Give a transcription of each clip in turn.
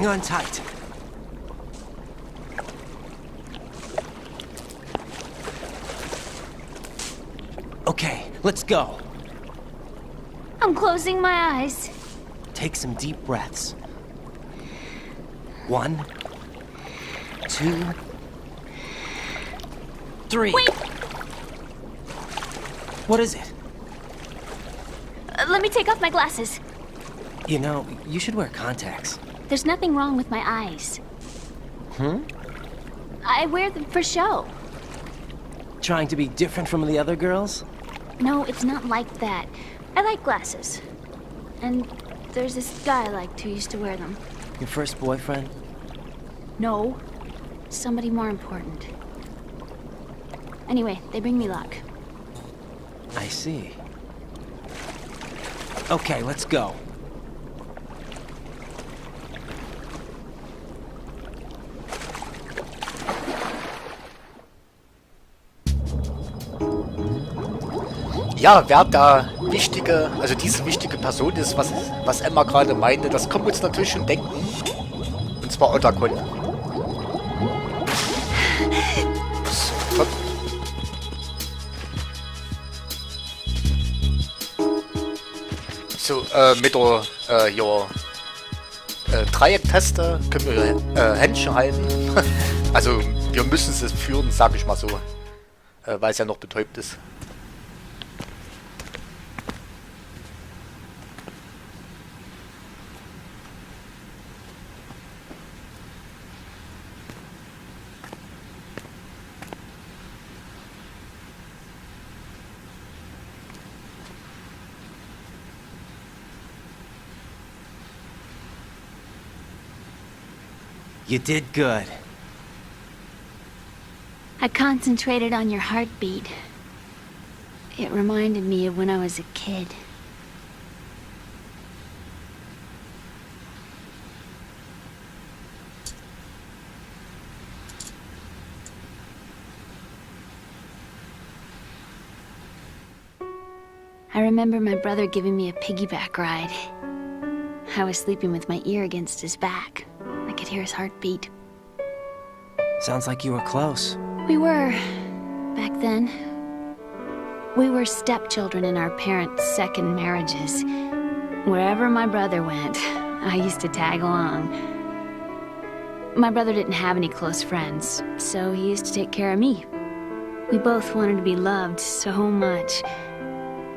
Hang on tight. Okay, let's go. I'm closing my eyes. Take some deep breaths. 1, 2, 3. Wait! What is it? Let me take off my glasses. You know, you should wear contacts. There's nothing wrong with my eyes. I wear them for show. Trying to be different from the other girls? No, it's not like that. I like glasses. And there's this guy I liked who used to wear them. Your first boyfriend? No. Somebody more important. Anyway, they bring me luck. I see. Okay, let's go. Ja, wer da wichtige, also diese wichtige Person ist, was Emma gerade meinte, das können wir uns natürlich schon denken. Und zwar Ottakon. So, mit der Dreieck-Teste können wir Händchen halten. Also, wir müssen es führen, sag ich mal so. Weil es ja noch betäubt ist. You did good. I concentrated on your heartbeat. It reminded me of when I was a kid. I remember my brother giving me a piggyback ride. I was sleeping with my ear against his back. I could hear his heartbeat. Sounds like you were close. We were, back then. We were stepchildren in our parents' second marriages. Wherever my brother went, I used to tag along. My brother didn't have any close friends, so he used to take care of me. We both wanted to be loved so much.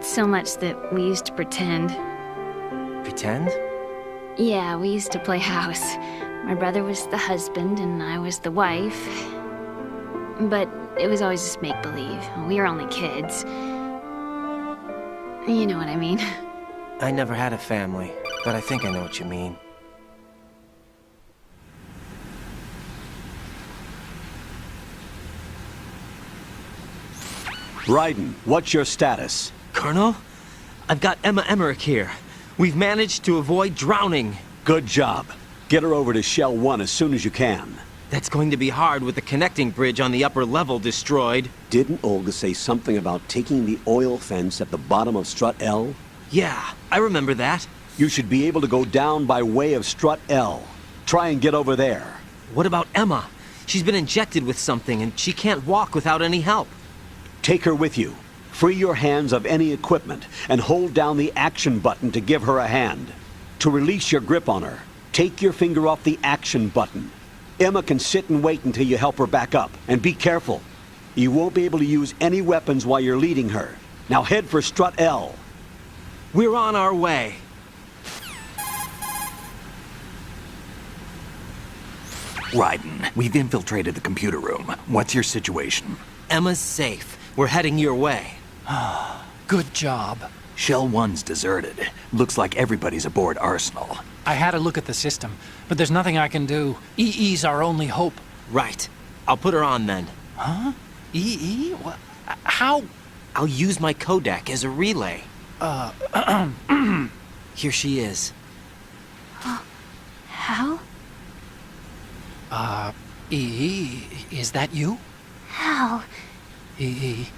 So much that we used to pretend. Pretend? Yeah, we used to play house. My brother was the husband and I was the wife. But it was always just make-believe. We were only kids. You know what I mean. I never had a family, but I think I know what you mean. Raiden, what's your status? Colonel, I've got Emma Emmerich here. We've managed to avoid drowning. Good job. Get her over to Shell 1 as soon as you can. That's going to be hard with the connecting bridge on the upper level destroyed. Didn't Olga say something about taking the oil fence at the bottom of Strut L? Yeah, I remember that. You should be able to go down by way of Strut L. Try and get over there. What about Emma? She's been injected with something and she can't walk without any help. Take her with you. Free your hands of any equipment and hold down the action button to give her a hand. To release your grip on her, take your finger off the action button. Emma can sit and wait until you help her back up. And be careful. You won't be able to use any weapons while you're leading her. Now head for Strut L. We're on our way. Raiden, we've infiltrated the computer room. What's your situation? Emma's safe. We're heading your way. Good job. Shell 1's deserted. Looks like everybody's aboard Arsenal. I had a look at the system, but there's nothing I can do. EE's our only hope. Right. I'll put her on then. Huh? EE? What? How? I'll use my Kodak as a relay. Here she is. How? EE, is that you? How? EE.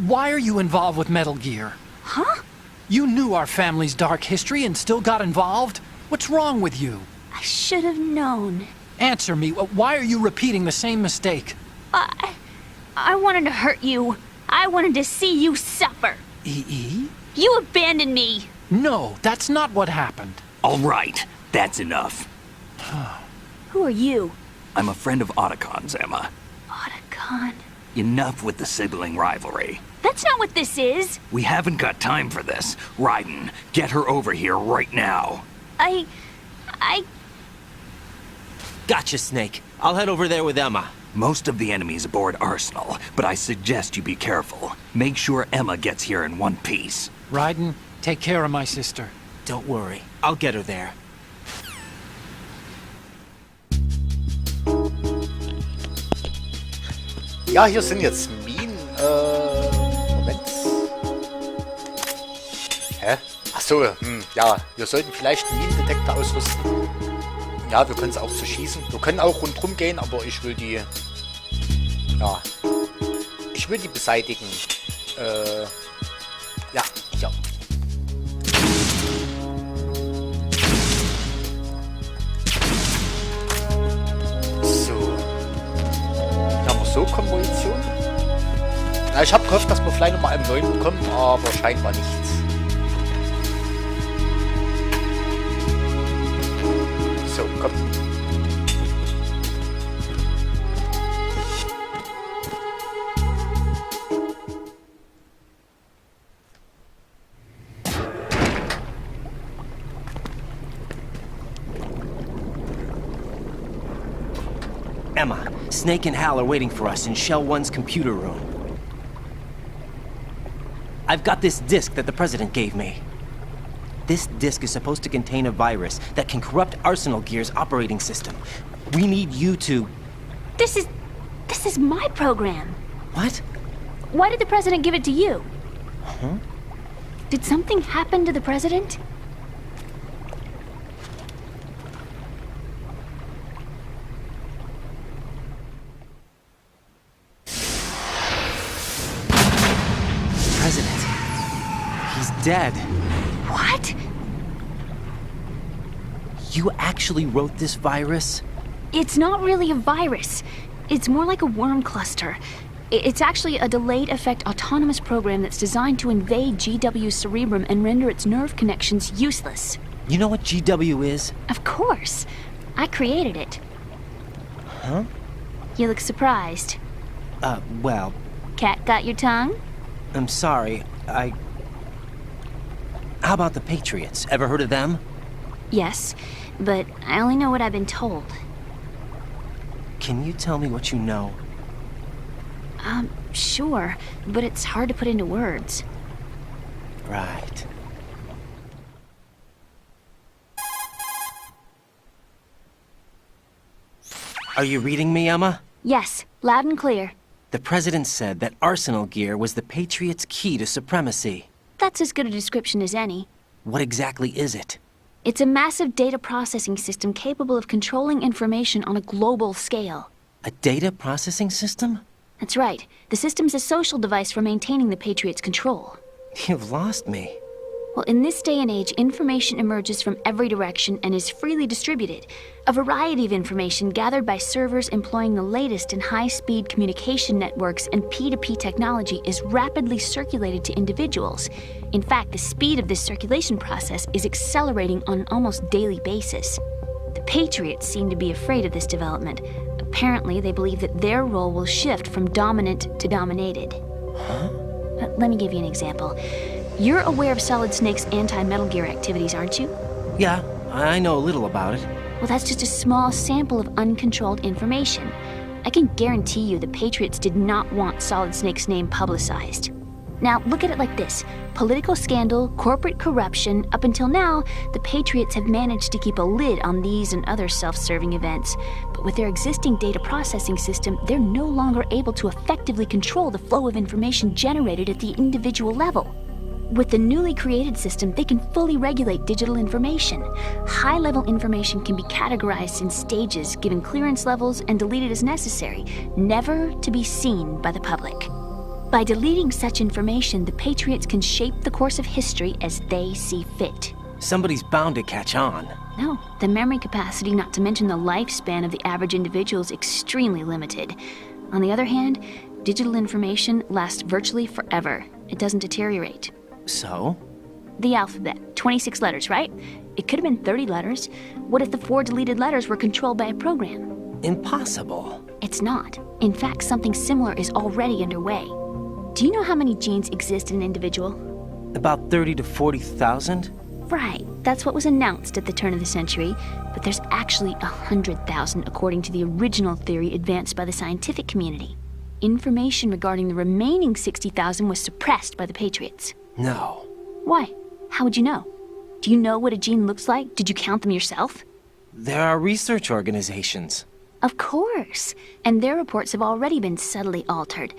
Why are you involved with Metal Gear? Huh? You knew our family's dark history and still got involved? What's wrong with you? I should have known. Answer me. Why are you repeating the same mistake? I wanted to hurt you. I wanted to see you suffer. E.E.? You abandoned me. No, that's not what happened. All right, that's enough. Who are you? I'm a friend of Otacon's, Emma. Otacon. Enough with the sibling rivalry. That's not what this is. We haven't got time for this. Raiden, get her over here right now. I... Gotcha, Snake. I'll head over there with Emma. Most of the enemies aboard Arsenal, but I suggest you be careful. Make sure Emma gets here in one piece. Raiden, take care of my sister. Don't worry. I'll get her there. Ja, hier sind jetzt Minen. Moment. Hä? Achso, ja, wir sollten vielleicht einen Minendetektor ausrüsten. Ja, wir können es auch zu schießen. Wir können auch rundherum gehen, aber ich will die... Ja. Ich will die beseitigen. Ja, hier. So. Hier haben wir so Konvolution. Na, ich habe gehofft, dass wir vielleicht nochmal einen neuen bekommen, aber scheinbar nichts. So, komm. Emma, Snake and Hal are waiting for us in Shell 1's computer room. I've got this disk that the President gave me. This disk is supposed to contain a virus that can corrupt Arsenal Gear's operating system. We need you to... This is my program. What? Why did the President give it to you? Huh? Did something happen to the President? President. He's dead. What? You actually wrote this virus? It's not really a virus. It's more like a worm cluster. It's actually a delayed effect autonomous program that's designed to invade GW's cerebrum and render its nerve connections useless. You know what GW is? Of course. I created it. Huh? You look surprised. Well, Cat got your tongue? I'm sorry. How about the Patriots? Ever heard of them? Yes, but I only know what I've been told. Can you tell me what you know? Sure, but it's hard to put into words. Right. Are you reading me, Emma? Yes, loud and clear. The President said that Arsenal Gear was the Patriots' key to supremacy. That's as good a description as any. What exactly is it? It's a massive data processing system capable of controlling information on a global scale. A data processing system? That's right. The system's a social device for maintaining the Patriots' control. You've lost me. Well, in this day and age, information emerges from every direction and is freely distributed. A variety of information gathered by servers employing the latest in high-speed communication networks and P2P technology is rapidly circulated to individuals. In fact, the speed of this circulation process is accelerating on an almost daily basis. The Patriots seem to be afraid of this development. Apparently, they believe that their role will shift from dominant to dominated. Huh? Let me give you an example. You're aware of Solid Snake's anti-Metal Gear activities, aren't you? Yeah, I know a little about it. Well, that's just a small sample of uncontrolled information. I can guarantee you the Patriots did not want Solid Snake's name publicized. Now, look at it like this. Political scandal, corporate corruption, up until now, the Patriots have managed to keep a lid on these and other self-serving events. But with their existing data processing system, they're no longer able to effectively control the flow of information generated at the individual level. With the newly created system, they can fully regulate digital information. High-level information can be categorized in stages, given clearance levels, and deleted as necessary, never to be seen by the public. By deleting such information, the Patriots can shape the course of history as they see fit. Somebody's bound to catch on. No, the memory capacity, not to mention the lifespan of the average individual, is extremely limited. On the other hand, digital information lasts virtually forever. It doesn't deteriorate. So? The alphabet, 26 letters, right? It could have been 30 letters. What if the 4 deleted letters were controlled by a program? Impossible. It's not. In fact, something similar is already underway. Do you know how many genes exist in an individual? About 30 to 40,000? Right, that's what was announced at the turn of the century, but there's actually 100,000 according to the original theory advanced by the scientific community. Information regarding the remaining 60,000 was suppressed by the Patriots. No. Why? How would you know? Do you know what a gene looks like? Did you count them yourself? There are research organizations. Of course, and their reports have already been subtly altered.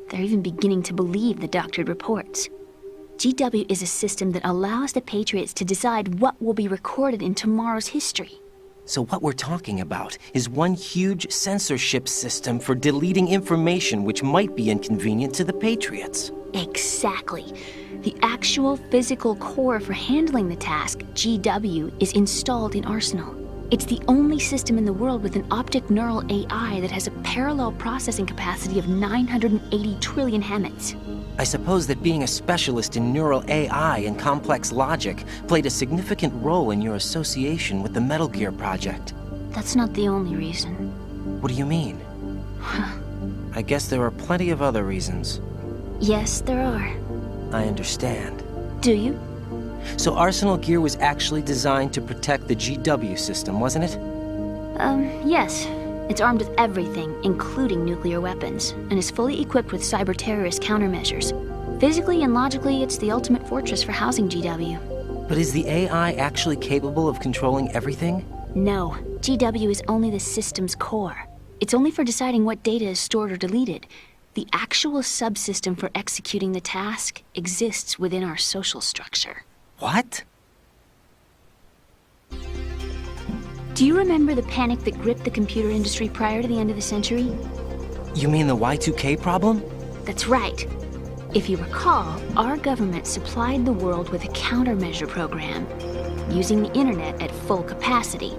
They're even beginning to believe the doctored reports. GW is a system that allows the Patriots to decide what will be recorded in tomorrow's history. So what we're talking about is one huge censorship system for deleting information which might be inconvenient to the Patriots. Exactly. The actual physical core for handling the task, GW, is installed in Arsenal. It's the only system in the world with an optic neural AI that has a parallel processing capacity of 980 trillion Hammets. I suppose that being a specialist in neural AI and complex logic played a significant role in your association with the Metal Gear project. That's not the only reason. What do you mean? I guess there are plenty of other reasons. Yes, there are. I understand. Do you? So Arsenal Gear was actually designed to protect the GW system, wasn't it? Yes. It's armed with everything, including nuclear weapons, and is fully equipped with cyber-terrorist countermeasures. Physically and logically, it's the ultimate fortress for housing GW. But is the AI actually capable of controlling everything? No. GW is only the system's core. It's only for deciding what data is stored or deleted. The actual subsystem for executing the task exists within our social structure. What? Do you remember the panic that gripped the computer industry prior to the end of the century? You mean the Y2K problem? That's right. If you recall, our government supplied the world with a countermeasure program, using the internet at full capacity.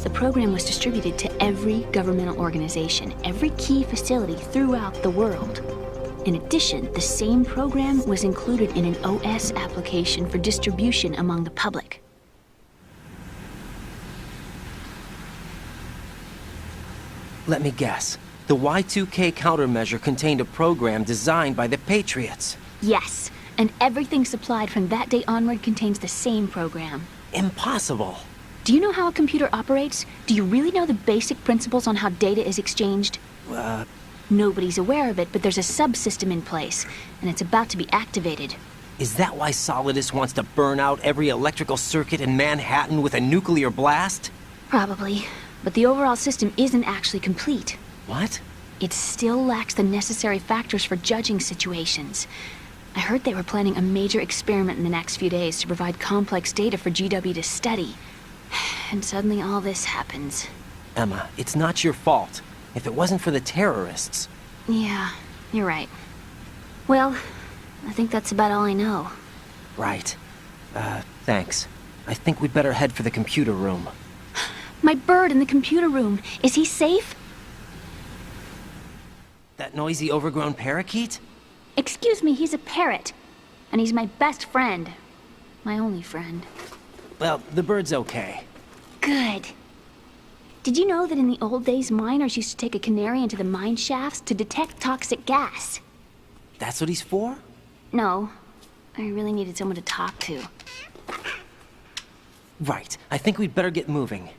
The program was distributed to every governmental organization, every key facility throughout the world. In addition, the same program was included in an OS application for distribution among the public. Let me guess. The Y2K countermeasure contained a program designed by the Patriots. Yes, and everything supplied from that day onward contains the same program. Impossible. Do you know how a computer operates? Do you really know the basic principles on how data is exchanged? Nobody's aware of it, but there's a subsystem in place, and it's about to be activated. Is that why Solidus wants to burn out every electrical circuit in Manhattan with a nuclear blast? Probably, but the overall system isn't actually complete. What? It still lacks the necessary factors for judging situations. I heard they were planning a major experiment in the next few days to provide complex data for GW to study. And suddenly all this happens. Emma, it's not your fault. If it wasn't for the terrorists... Yeah, you're right. Well, I think that's about all I know. Right. Thanks. I think we'd better head for the computer room. My bird in the computer room. Is he safe? That noisy, overgrown parakeet? Excuse me, he's a parrot. And he's my best friend. My only friend. Well, the bird's okay. Good. Did you know that in the old days, miners used to take a canary into the mine shafts to detect toxic gas? That's what he's for? No. I really needed someone to talk to. Right. I think we'd better get moving.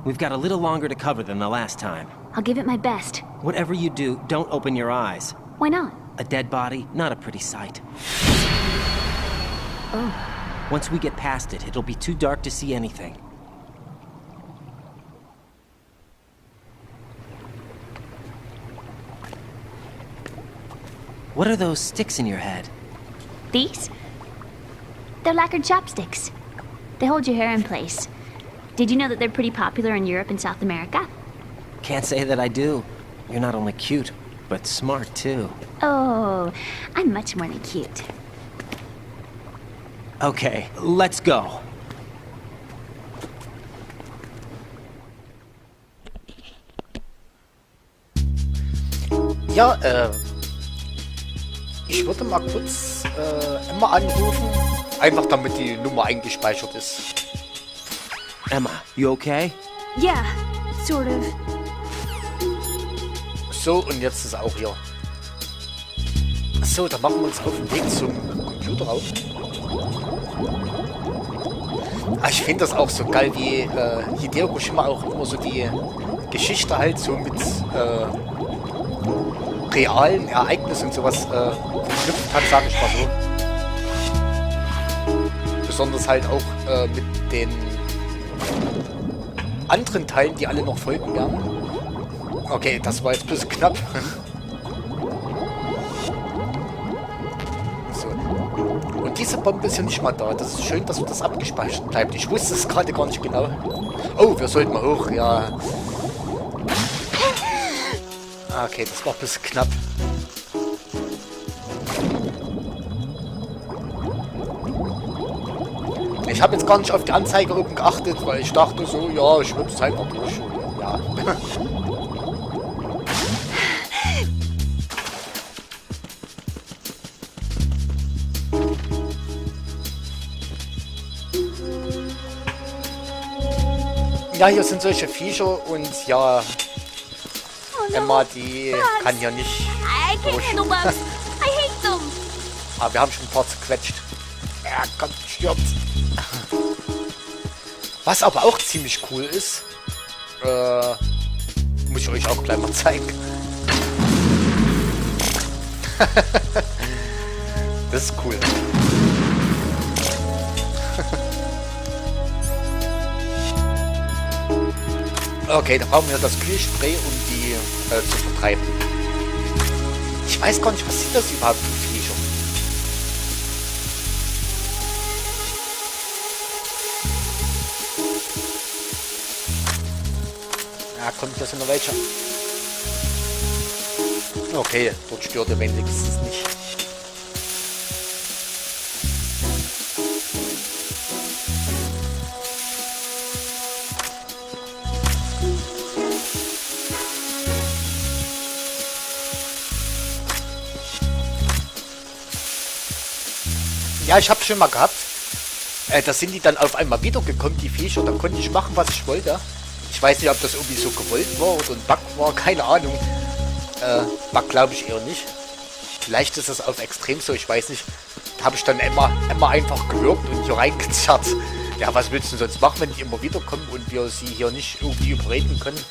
We've got a little longer to cover than the last time. I'll give it my best. Whatever you do, don't open your eyes. Why not? A dead body, not a pretty sight. Oh. Once we get past it, it'll be too dark to see anything. What are those sticks in your head? These? They're lacquered chopsticks. They hold your hair in place. Did you know that they're pretty popular in Europe and South America? Can't say that I do. You're not only cute, but smart too. Oh, I'm much more than cute. Okay, let's go. Ja, ich würde mal kurz Emma anrufen, einfach damit die Nummer eingespeichert ist. Emma, you okay? Yeah, sort of. So, und jetzt ist er auch hier. So, dann machen wir uns auf den Weg zum Computerraum. Ich finde das auch so geil, wie Hideo Kojima auch immer so die Geschichte halt so mit realen Ereignissen und sowas verknüpft hat, sage ich mal so. Besonders halt auch mit den anderen Teilen, die alle noch folgen werden. Okay, das war jetzt ein bisschen knapp. So. Und diese Bombe ist ja nicht mal da. Das ist schön, dass das abgespeichert bleibt. Ich wusste es gerade gar nicht genau. Oh, wir sollten mal hoch, ja. Okay, das war ein bisschen knapp. Ich habe jetzt gar nicht auf die Anzeige oben geachtet, weil ich dachte so, ja, ich schwimm's halt noch durch. Ja. Ja, hier sind solche Viecher und ja, Emma, die kann hier nicht I can't durch. handle bugs. I hate them. Aber wir haben schon ein paar zerquetscht. Ja, kommt, stirbt. Was aber auch ziemlich cool ist, muss ich euch auch gleich mal zeigen. Das ist cool. Okay, da brauchen wir das Kühlspray, um die zu vertreiben. Ich weiß gar nicht, was sind das überhaupt für Viecher? Ja, kommt das in der welche? Okay, dort stört er wenigstens nicht. Ja, ich hab's schon mal gehabt. Da sind die dann auf einmal wiedergekommen, die Viecher. Dann konnte ich machen, was ich wollte. Ich weiß nicht, ob das irgendwie so gewollt war oder ein Bug war. Keine Ahnung. Bug glaube ich eher nicht. Vielleicht ist das auf extrem so, ich weiß nicht. Da habe ich dann immer einfach gewürgt und hier reingezerrt. Ja, was willst du sonst machen, wenn die immer wiederkommen und wir sie hier nicht irgendwie überreden können,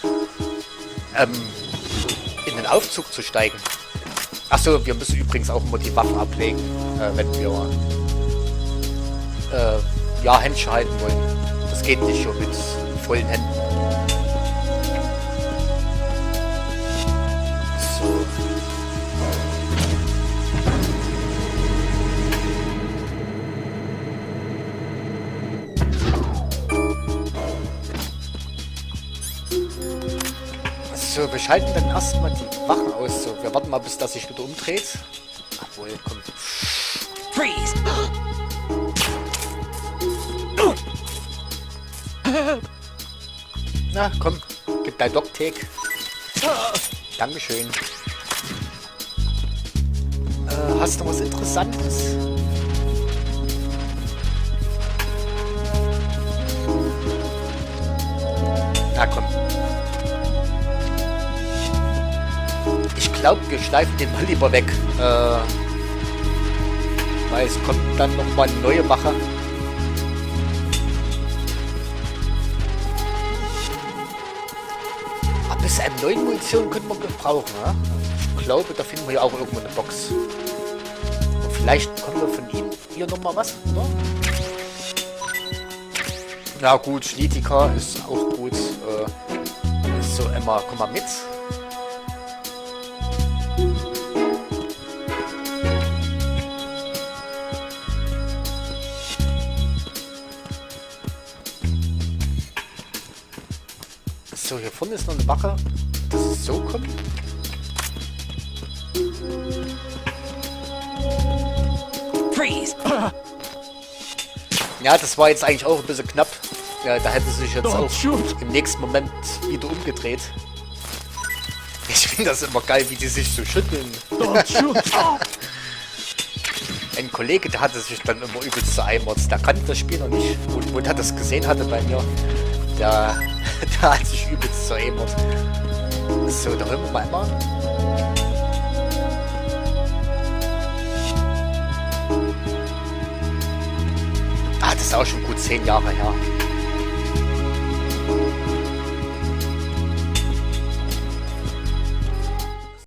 in den Aufzug zu steigen. Achso, wir müssen übrigens auch immer die Waffen ablegen, wenn wir ja, Händchen halten wollen. Das geht nicht so mit vollen Händen. So. So, wir schalten dann erstmal die Wachen aus. So, wir warten mal, bis das sich wieder umdreht. Obwohl, komm. Freeze! Na, komm, gib dein Doc-Take. Dankeschön. Hast du was Interessantes? Na komm. Ich glaube, wir schleifen den mal lieber weg. Weil es kommt dann nochmal eine neue Wache. Aber bis eine neue Munition können wir gebrauchen, ja? Ich glaube, da finden wir ja auch irgendwo eine Box. Und vielleicht bekommen wir von ihm hier nochmal was, oder? Ja gut, Schnitika ist auch gut. So, Emma, komm mal mit. So, hier vorne ist noch eine Wache. Das ist so kommt. Freeze! Ja, das war jetzt eigentlich auch ein bisschen knapp. Ja, da hätte sich jetzt auch im nächsten Moment wieder umgedreht. Ich finde das immer geil, wie die sich so schütteln. Ein Kollege, der hatte sich dann immer übelst zerreimert. Der kannte das Spiel noch nicht. Und wo der das gesehen hatte bei mir, der hat sich übelst zerreimert. So, da hören wir mal immer. Ah, das ist auch schon gut 10 Jahre her.